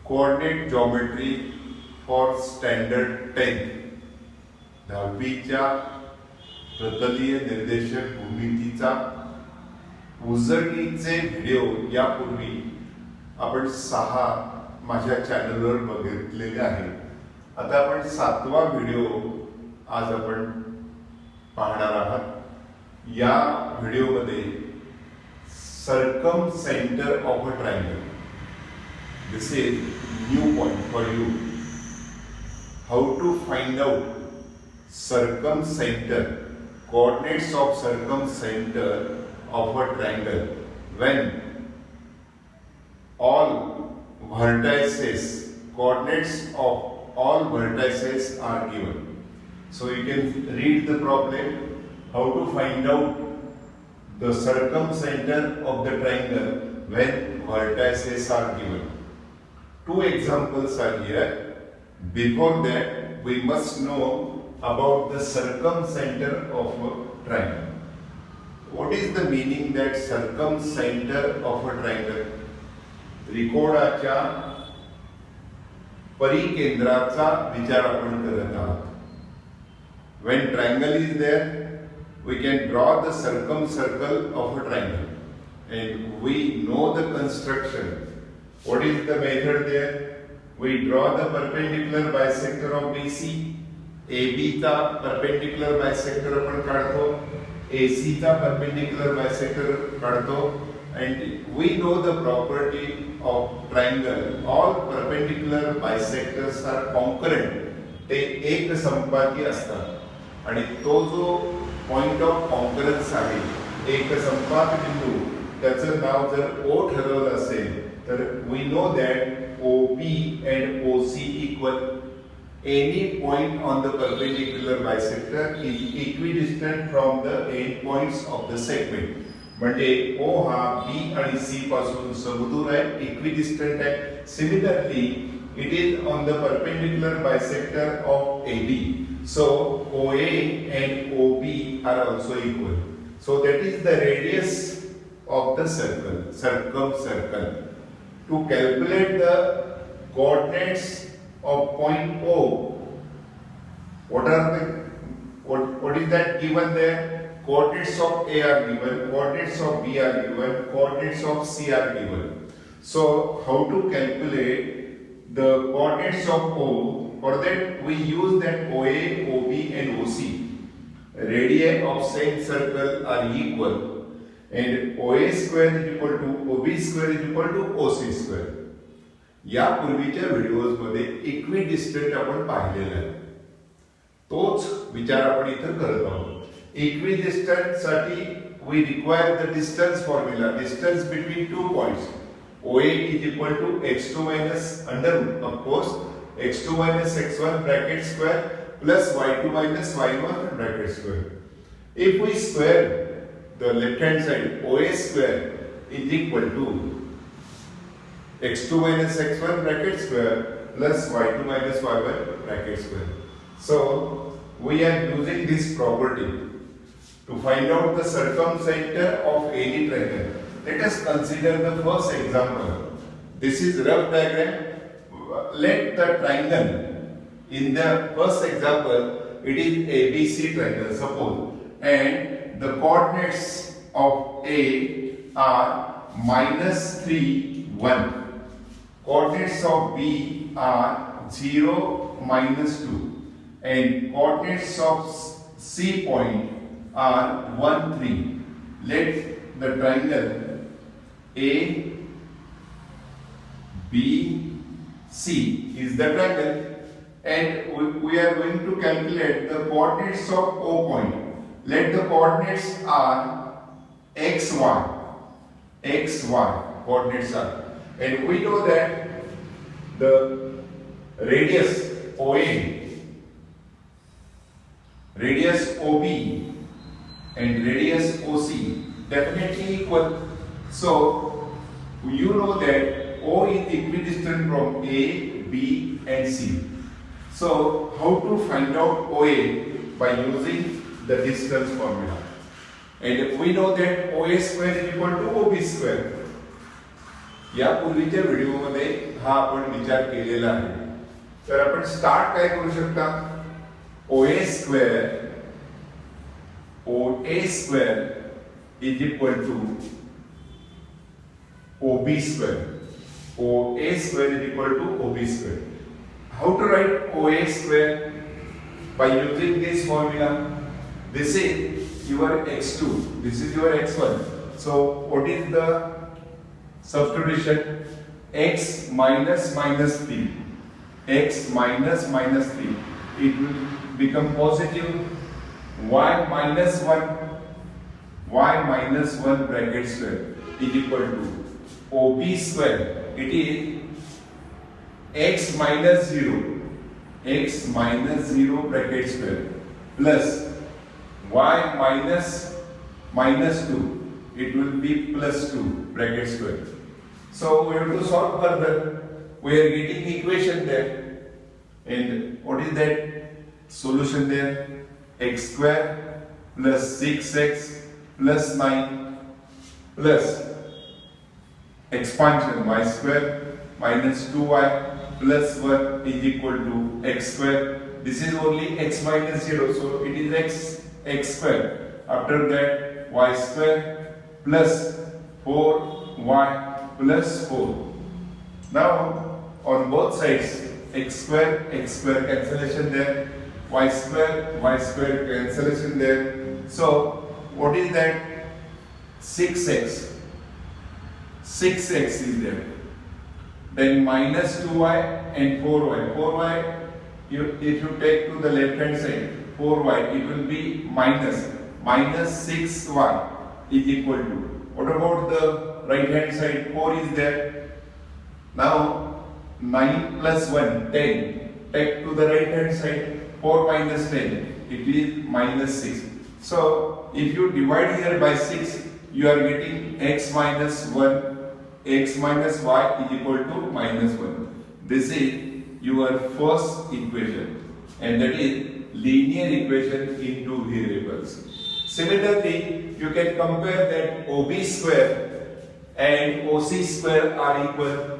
Coordinate geometry for standard 10 10वीच्या प्रतलीय निर्देशक भूमितीचा उजळणीचे video यापूर्वी आपण 6 माझ्या चॅनलवर बघितलेले आहेत। आता आपण 7वा व्हिडिओ आज आपण पाहणार आहात। या व्हिडिओमध्ये circumcentre of a triangle, this is new point for you, how to find out circumcenter, coordinates of circumcenter of a triangle when all vertices, coordinates of all vertices are given. So you can read the problem, how to find out the circumcenter of the triangle when vertices are given. 2 examples are here. Before that, we must know about the circumcenter of a triangle. What is the meaning that circumcenter of a triangle? त्रिकोणाच्या परिकेंद्राचा विचार आपण करत आहोत. When triangle is there, we can draw the circumcircle of a triangle, and we know the construction. What is the method there? We draw the perpendicular bisector of BC. AB चा perpendicular bisector आपण काढतो, AC चा perpendicular bisector काढतो, and we know the property of triangle. All perpendicular bisectors are concurrent. ते एक संपाती असतात आणि तो जो पॉइंट ऑफ कॉन्करन्स आहे, एक संपात बिंदू, त्याचं नाव जर O ठरवलं असेल तर we know that OB and OC equal. Any point on the perpendicular bisector is equidistant from the end points of the segment. म्हणजे O हा B आणि C पासून समदूर आहे, equidistant आहे. Similarly, it is on the perpendicular bisector of AB. So OA and OB are also equal. So that is the radius of the circle, circumcircle. To calculate the coordinates of point O, what is that given there? Coordinates of A are given, coordinates of B are given, coordinates of C are given. So how to calculate the coordinates of O? For that we use that OA, OB and OC. Radii of same circle are equal, and OA square is equal to OB square is equal to OC square. या पूर्वीच्या videos मध्ये equidistant आपण पाहिलेला आहे, तोच विचार आपण इथं करत आहोत। इक्विडिस्टंट साठी we require the distance formula, distance between 2 points. OA is equal to x2 minus under root, of course, x2 minus x1 bracket square plus y2 minus y1 bracket square. If we square the left hand side, OA square is equal to x2 minus x1 bracket square plus y2 minus y1 bracket square. So we are using this property to find out the circumcenter of any triangle. Let us consider the first example. This is rough diagram. Let the triangle, in the first example, it is ABC triangle, suppose, and the coordinates of A are -3, 1. Coordinates of B are 0, -2, and coordinates of C point are 1, 3. Let the triangle A, B, C is the triangle, and we are going to calculate the coordinates of O point. Let the coordinates are x, y. Coordinates are, and we know that the radius OA, radius OB and radius OC definitely equal. So you know that O is equidistant from A, B and C. So how to find out OA? By using the distance formula. And we know that OA square is equal to OB square. या पूर्वीच्या व्हिडिओमध्ये हा आपण विचार केलेला आहे. तर आपण स्टार्ट काय करू शकता, OA square is equal to OB square. OA square is equal to OB square. How to write OA square? By using this formula. This is your x2, this is your x1. So what is the substitution? X minus 3. X minus 3. It will become positive. Y minus 1 bracket square is equal to OB square. It is x minus 0 bracket square plus y minus 2. It will be plus 2 bracket square. So we have to solve further. We are getting equation there. And what is that solution there? X square plus 6x plus 9 plus expansion y square minus 2y plus 1 is equal to x square. This is only x minus 0, so it is x square. After that y square plus 4y plus 4. Now on both sides x square cancellation there, y square cancellation there. So what is that? 6x is there. Then minus 2y and 4y. 4y, if you take to the left hand side, 4y, it will be minus 6y is equal to. What about the right hand side? 4 is there. Now 9 plus 1, 10. Take to the right hand side, 4 minus 10, it is minus 6. So if you divide here by 6, you are getting x minus 1, x minus y is equal to minus 1. This is your first equation, and that is linear equation in two variables. Similarly, you can compare that OB square and OC square are equal.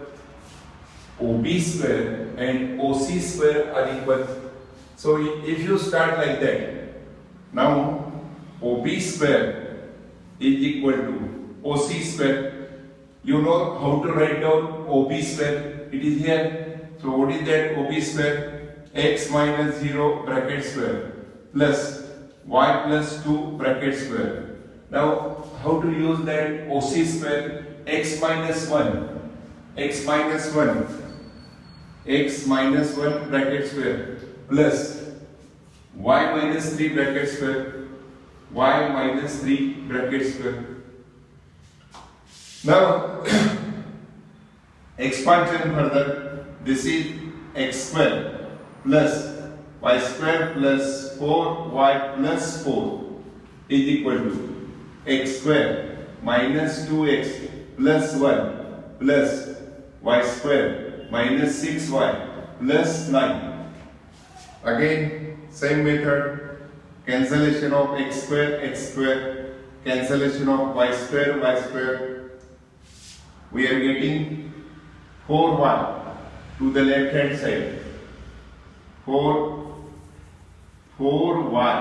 OB square and OC square are equal. So if you start like that, now OB square is equal to OC square. You know how to write down OB square. It is here. So what is that OB square? X minus 0 bracket square plus y plus 2 bracket square. Now how to use that OC square? X minus 1 bracket square plus y minus 3 bracket square, y minus 3 bracket square. Now expansion further. This is x square plus y square plus 4y plus 4 is equal to x square minus 2x plus 1 plus y square minus 6y plus 9. Again same method, cancellation of x square, cancellation of y square. We are getting 4y to the left hand side. 4y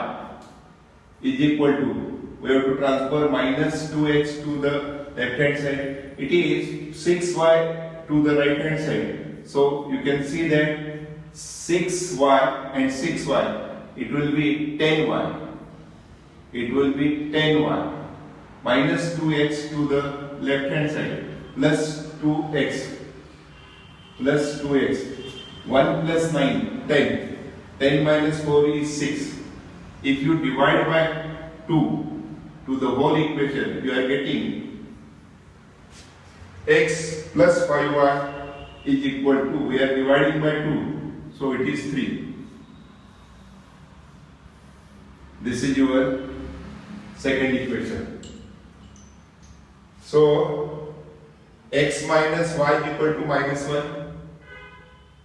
is equal to, we have to transfer minus 2x to the left hand side. It is 6y to the right hand side. So you can see that 6y and 6y, it will be 10y. It will be 10y minus 2x to the left hand side plus 2x plus 2x. 1 plus 9, 10. 10 minus 4 is 6. If you divide by 2 to the whole equation, you are getting x plus 5y is equal to, we are dividing by 2, so it is 3. This is your second equation. So x minus y equal to minus 1,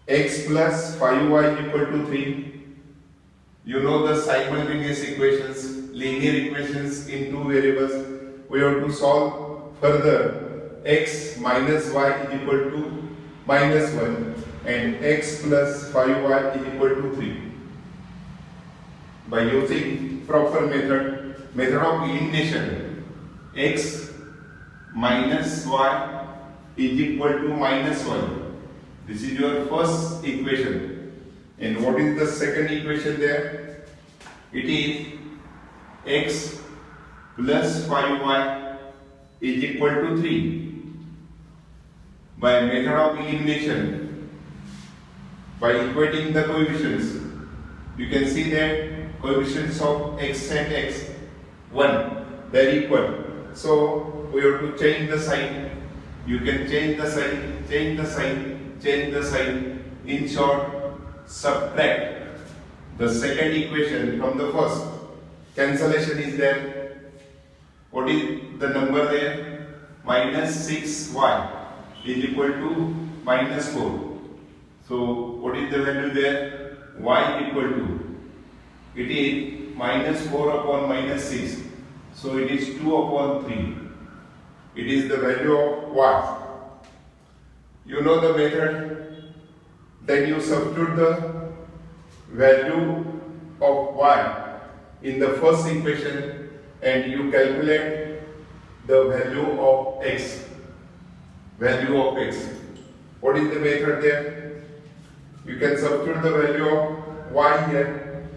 x plus 5y equal to 3. You know the simultaneous equations, linear equations in two variables. We have to solve further. X minus y is equal to minus 1 and x plus 5y is equal to 3. By using proper method of elimination, x minus y is equal to minus 1. This is your first equation. And what is the second equation there? It is x plus 5y is equal to 3. By method of elimination, by equating the coefficients, you can see that coefficients of x and x 1, they are equal. So we have to change the sign. You can change the sign, change the sign, change the sign. In short, subtract the second equation from the first. Cancellation is there. What is the number there? Minus 6y is equal to minus 4. So what is the value there? Y equal to, it is minus 4 upon minus 6. So it is 2 upon 3. It is the value of y. You know the method. Then you substitute the value of y in the first equation and you calculate the value of x. Value of x. What is the method there? You can substitute the value of y here.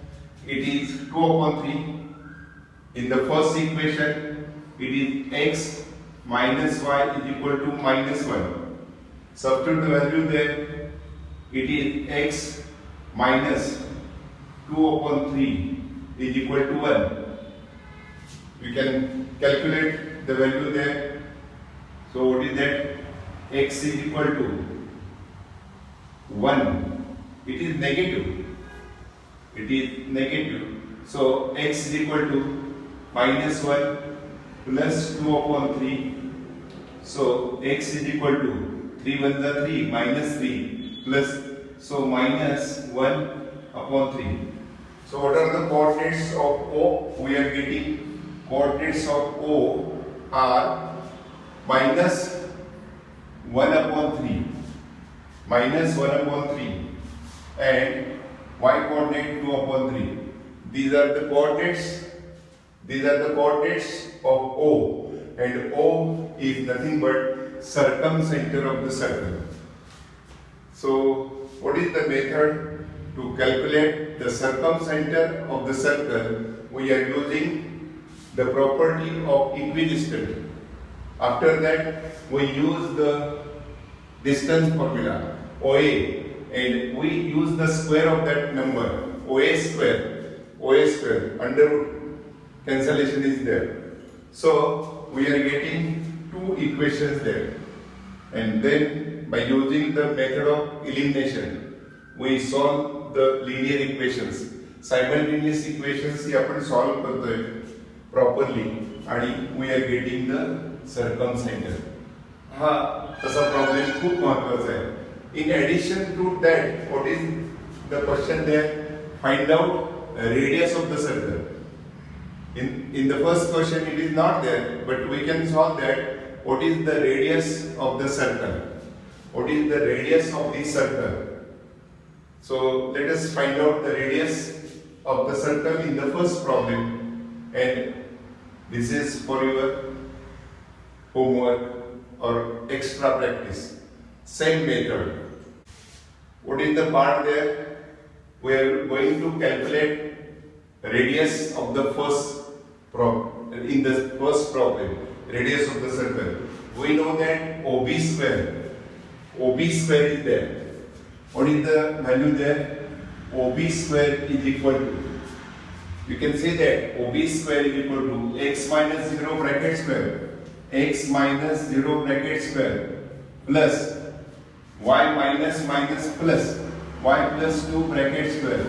It is 2 upon 3. In the first equation, it is x minus y is equal to minus 1. Substitute the value there. It is x minus 2 upon 3 is equal to 1. We can calculate the value there. So what is that? X is equal to 1. It is negative. It is negative. So x is equal to minus 1 plus 2 upon 3. So x is equal to 3 1 is 3 minus 3 plus, so minus 1 upon 3. So what are the coordinates of O? We are getting coordinates of O are minus 1 upon 3, minus 1 upon 3 and y coordinate 2 upon 3. These are the coordinates. These are the coordinates of O, and O is nothing but circumcenter of the circle. So what is the method to calculate the circumcenter of the circle? We are using the property of equidistant. After that, we use the distance formula OA, and we use the square of that number OA square under root. Cancellation is there. So we are getting two equations there, and then by using the method of elimination, we solve the linear equations. Simultaneous equations ही आपण solve करतोय properly आणि we are getting the circumcenter. हा तसा problem खूप महत्त्वाचा आहे. In addition to that, what is the question there? Find out radius of the circle. In the first question it is not there, but we can solve that. What is the radius of the circle? What is the radius of the circle? So let us find out the radius of the circle in the first problem, and this is for your homework or extra practice. Same method. What is the part there? We are going to calculate radius of the first problem. In the first problem, radius of the circle. We know that OB square is there. What is the value there? OB square is equal to, you can say that OB square is equal to x minus 0 bracket square, x minus 0 bracket square plus y minus minus plus y plus 2 bracket square,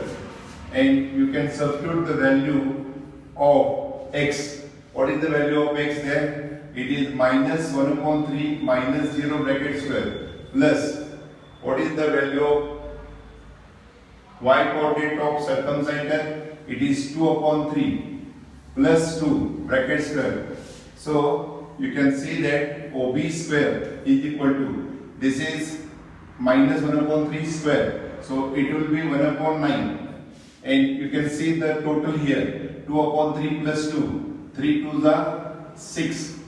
and you can substitute the value of x. What is the value of x there? It is minus 1 upon 3 minus 0 bracket square plus, what is the value of y coordinate of circumcenter? It is 2 upon 3 plus 2 bracket square. So you can see that OB square is equal to, this is minus 1 upon 3 square. So it will be 1 upon 9. And you can see the total here. 2 upon 3 plus 2. 3 2s are 6.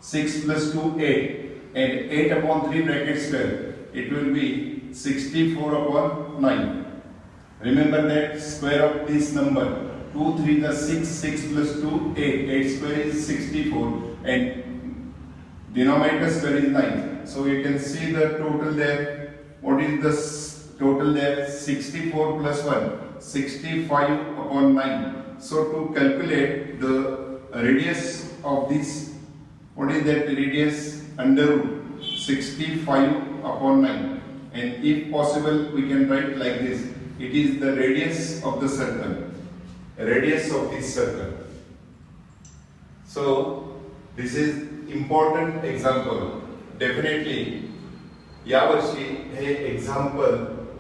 6 plus 2, 8. And 8 upon 3 bracket square. It will be 64 upon 9. Remember that square of this number. 2 3 is 6. 6 plus 2, 8. 8 square is 64. And denominator square is 9. So you can see the total there. What is the total there? 64 plus 1. 65 upon 9. So to calculate the radius of this, what is that radius? Under root 65 upon 9. And if possible, we can write like this. It is the radius of the circle. Radius of this circle. So this is important example. Definitely यावर्षी हे example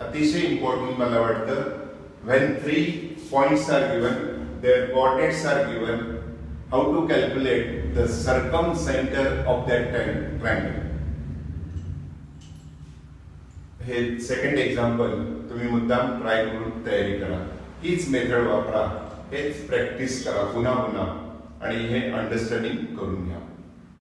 अतिशय important मला वाटतं. when 3 points are given, their coordinates are given, how to calculate the circumcenter of that triangle. हे second example तुम्ही मुद्दाम try करून तयारी करा. हीच मेथड वापरा, हेच प्रॅक्टिस करा पुन्हा पुन्हा आणि हे अंडरस्टँडिंग करून घ्या.